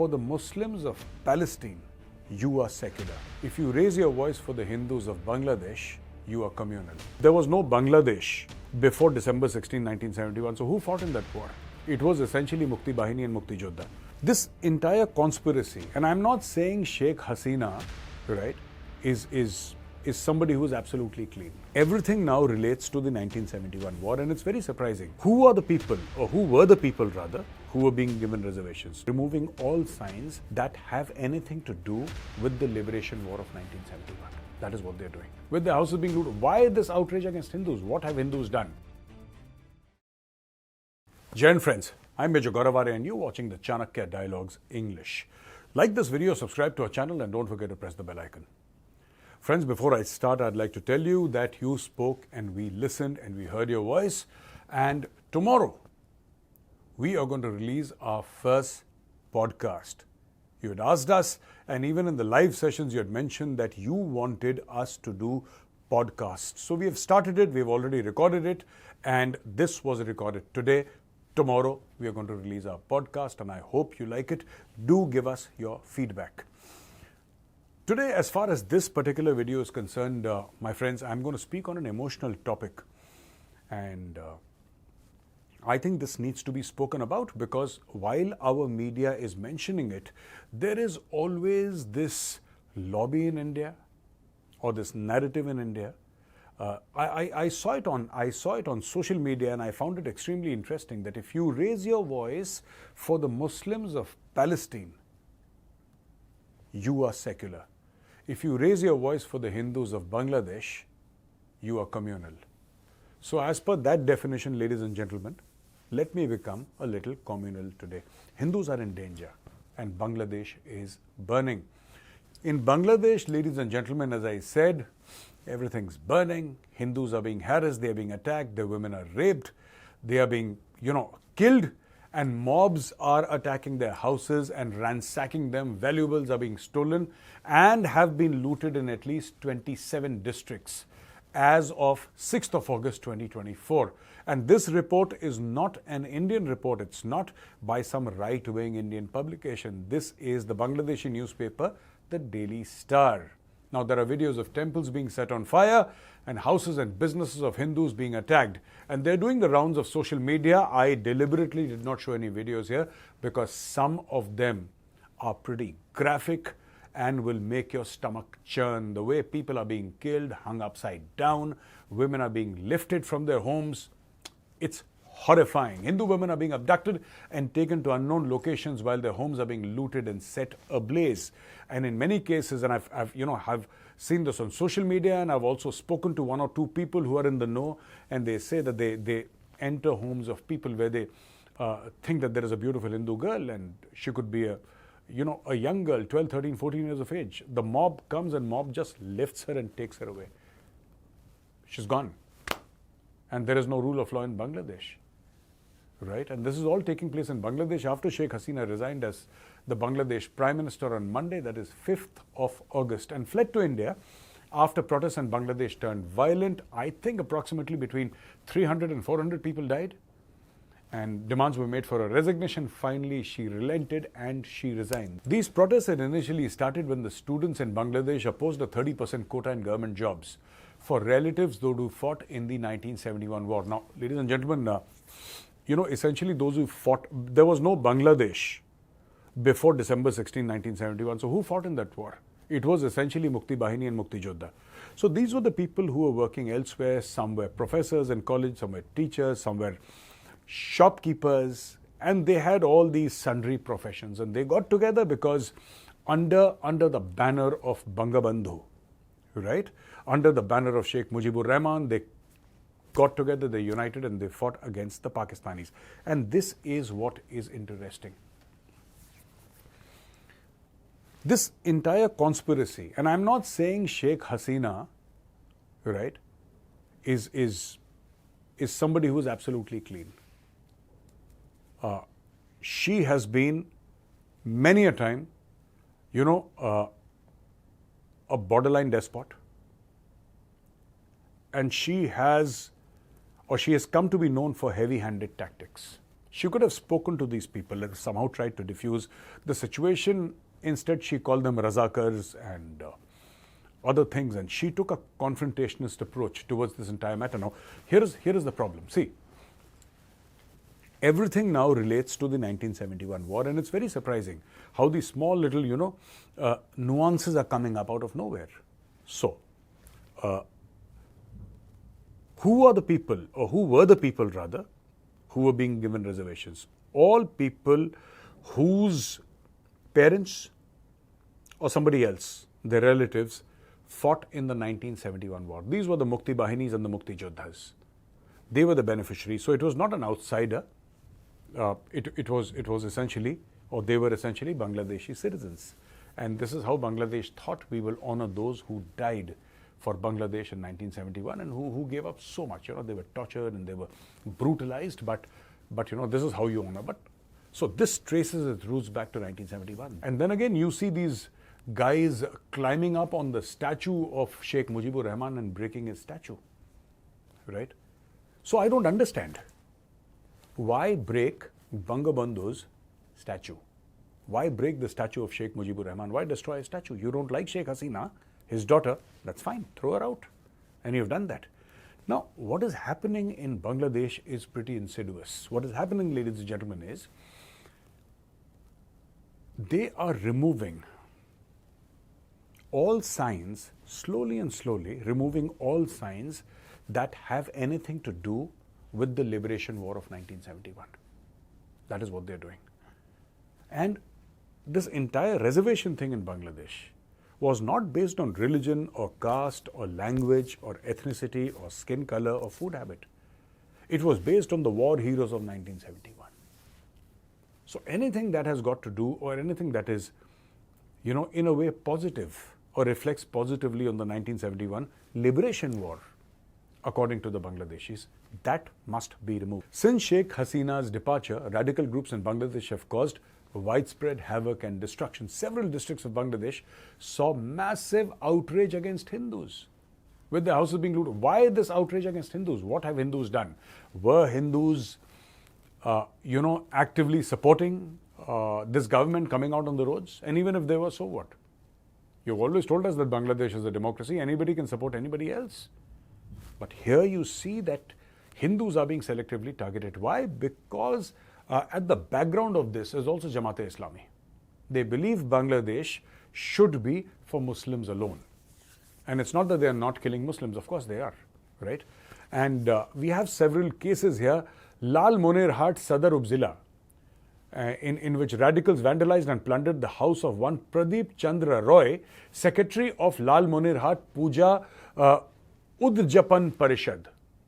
for the Muslims of Palestine, you are secular. If you raise your voice for the Hindus of Bangladesh, you are communal. There was no Bangladesh before December 16, 1971. So who fought in that war? It was essentially Mukti, Bahini and Mukti Jodha. This entire conspiracy, and I'm not saying Sheikh Hasina, right, is somebody who is absolutely clean. Everything now relates to the 1971 war, and it's very surprising. Who are the people, or who were the people rather, who were being given reservations? Removing all signs that have anything to do with the liberation war of 1971. That is what they're doing. With the houses being looted. Why this outrage against Hindus? What have Hindus done? Jai Hind friends, I'm Major Gaurav Arya and you're watching the Chanakya Dialogues English. Like this video, subscribe to our channel and don't forget to press the bell icon. Friends, before I start, I'd like to tell you that you spoke and we listened and we heard your voice. And tomorrow, we are going to release our first podcast. You had asked us, and even in the live sessions, you had mentioned that you wanted us to do podcasts. So we have started it, we've already recorded it, and this was recorded today. Tomorrow, we are going to release our podcast, and I hope you like it. Do give us your feedback. Today, as far as this particular video is concerned, my friends, I'm going to speak on an emotional topic. And I think this needs to be spoken about because while our media is mentioning it, there is always this lobby in India or this narrative in India. I saw it on social media and I found it extremely interesting that if you raise your voice for the Muslims of Palestine, you are secular. If you raise your voice for the Hindus of Bangladesh, you are communal. So as per that definition, ladies and gentlemen, let me become a little communal today. Hindus are in danger and Bangladesh is burning. In Bangladesh, ladies and gentlemen, as I said, everything's burning. Hindus are being harassed, they are being attacked, their women are raped, they are being, killed, and mobs are attacking their houses and ransacking them. Valuables are being stolen and have been looted in at least 27 districts as of 6th of August 2024. And this report is not an Indian report. It's not by some right-wing Indian publication. This is the Bangladeshi newspaper, the Daily Star. Now, there are videos of temples being set on fire and houses and businesses of Hindus being attacked. And they're doing the rounds of social media. I deliberately did not show any videos here because some of them are pretty graphic and will make your stomach churn. The way people are being killed, hung upside down, women are being lifted from their homes. It's horrifying. Hindu women are being abducted and taken to unknown locations while their homes are being looted and set ablaze. And in many cases, and I've seen this on social media, and I've also spoken to one or two people who are in the know, and they say that they enter homes of people where they think that there is a beautiful Hindu girl and she could be a young girl, 12, 13, 14 years of age. The mob comes and mob just lifts her and takes her away. She's gone. And there is no rule of law in Bangladesh. Right? And this is all taking place in Bangladesh after Sheikh Hasina resigned as the Bangladesh Prime Minister on Monday, that is 5th of August, and fled to India after protests in Bangladesh turned violent. I think approximately between 300 and 400 people died. And demands were made for her resignation. Finally, she relented and she resigned. These protests had initially started when the students in Bangladesh opposed a 30% quota in government jobs for relatives those who fought in the 1971 war. Now, ladies and gentlemen, essentially those who fought, there was no Bangladesh before December 16, 1971. So who fought in that war? It was essentially Mukti, Bahini and Mukti Jodha. So these were the people who were working elsewhere. Some were professors in college, some were teachers, some were shopkeepers, and they had all these sundry professions. And they got together because under the banner of Bangabandhu, right? Under the banner of Sheikh Mujibur Rahman, they got together, they united, and they fought against the Pakistanis. And this is what is interesting. This entire conspiracy, and I'm not saying Sheikh Hasina, right, is somebody who is absolutely clean. She has been many a time, a borderline despot. And she has come to be known for heavy-handed tactics. She could have spoken to these people and somehow tried to diffuse the situation. Instead, she called them Razakars and other things, and she took a confrontationist approach towards this entire matter. Now, here is the problem. See, everything now relates to the 1971 war, and it's very surprising how these small little, nuances are coming up out of nowhere. So, who are the people, or who were the people rather, who were being given reservations? All people whose parents or somebody else, their relatives, fought in the 1971 war. These were the Mukti Bahinis and the Mukti Jodhas. They were the beneficiaries. So it was not an outsider. It was essentially, or they were essentially Bangladeshi citizens. And this is how Bangladesh thought we will honor those who died for Bangladesh in 1971 and who gave up so much. They were tortured and they were brutalized, but this is how you honor. But so this traces its roots back to 1971. And then again, you see these guys climbing up on the statue of Sheikh Mujibur Rahman and breaking his statue, right? So I don't understand. Why break Bangabandhu's statue? Why break the statue of Sheikh Mujibur Rahman? Why destroy a statue? You don't like Sheikh Hasina, his daughter, that's fine, throw her out. And you've done that. Now, what is happening in Bangladesh is pretty insidious. What is happening, ladies and gentlemen, is they are removing all signs, slowly and slowly, removing all signs that have anything to do with the liberation war of 1971. That is what they're doing. And this entire reservation thing in Bangladesh was not based on religion or caste or language or ethnicity or skin color or food habit. It was based on the war heroes of 1971. So anything that has got to do, or anything that is, in a way positive or reflects positively on the 1971 liberation war, according to the Bangladeshis, that must be removed. Since Sheikh Hasina's departure, radical groups in Bangladesh have caused widespread havoc and destruction. Several districts of Bangladesh saw massive outrage against Hindus, with their houses being looted. Why this outrage against Hindus? What have Hindus done? Were Hindus, actively supporting this government coming out on the roads? And even if they were, so what? You've always told us that Bangladesh is a democracy. Anybody can support anybody else. But here you see that Hindus are being selectively targeted. Why? Because at the background of this is also Jamaat-e-Islami. They believe Bangladesh should be for Muslims alone. And it's not that they are not killing Muslims. Of course they are, right? And we have several cases here. Lal Monir Hat Sadar Ubzila, in which radicals vandalized and plundered the house of one Pradeep Chandra Roy, secretary of Lal Monir Hat Puja Udjapan Parishad.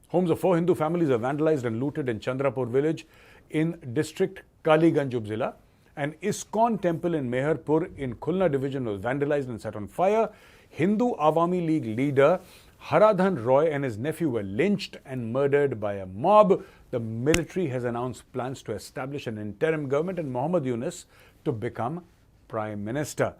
Homes of 4 Hindu families are vandalized and looted in Chandrapur village in district Kaliganj Ubzila. An ISKCON temple in Meherpur in Khulna division was vandalized and set on fire. Hindu Awami League leader Haradhan Roy and his nephew were lynched and murdered by a mob. The military has announced plans to establish an interim government and Muhammad Yunus to become Prime Minister.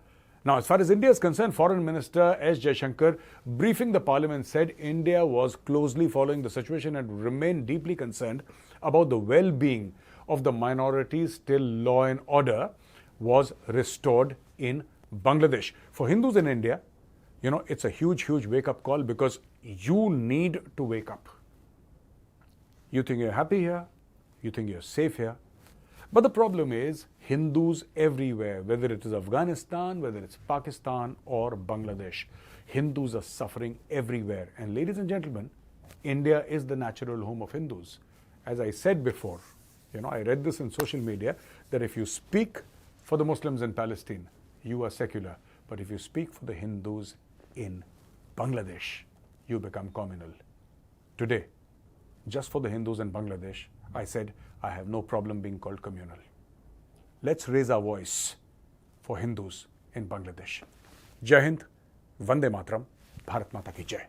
Now, as far as India is concerned, Foreign Minister S. Jaishankar, briefing the Parliament, said India was closely following the situation and remained deeply concerned about the well-being of the minorities till law and order was restored in Bangladesh. For Hindus in India, it's a huge, huge wake-up call, because you need to wake up. You think you're happy here, you think you're safe here. But the problem is, Hindus everywhere, whether it is Afghanistan, whether it's Pakistan or Bangladesh, Hindus are suffering everywhere. And ladies and gentlemen, India is the natural home of Hindus. As I said before, I read this in social media, that if you speak for the Muslims in Palestine, you are secular. But if you speak for the Hindus in Bangladesh, you become communal. Today, just for the Hindus in Bangladesh, I said, I have no problem being called communal. Let's raise our voice for Hindus in Bangladesh. Jai Hind, Vande Mataram, Bharat Mata ki Jai.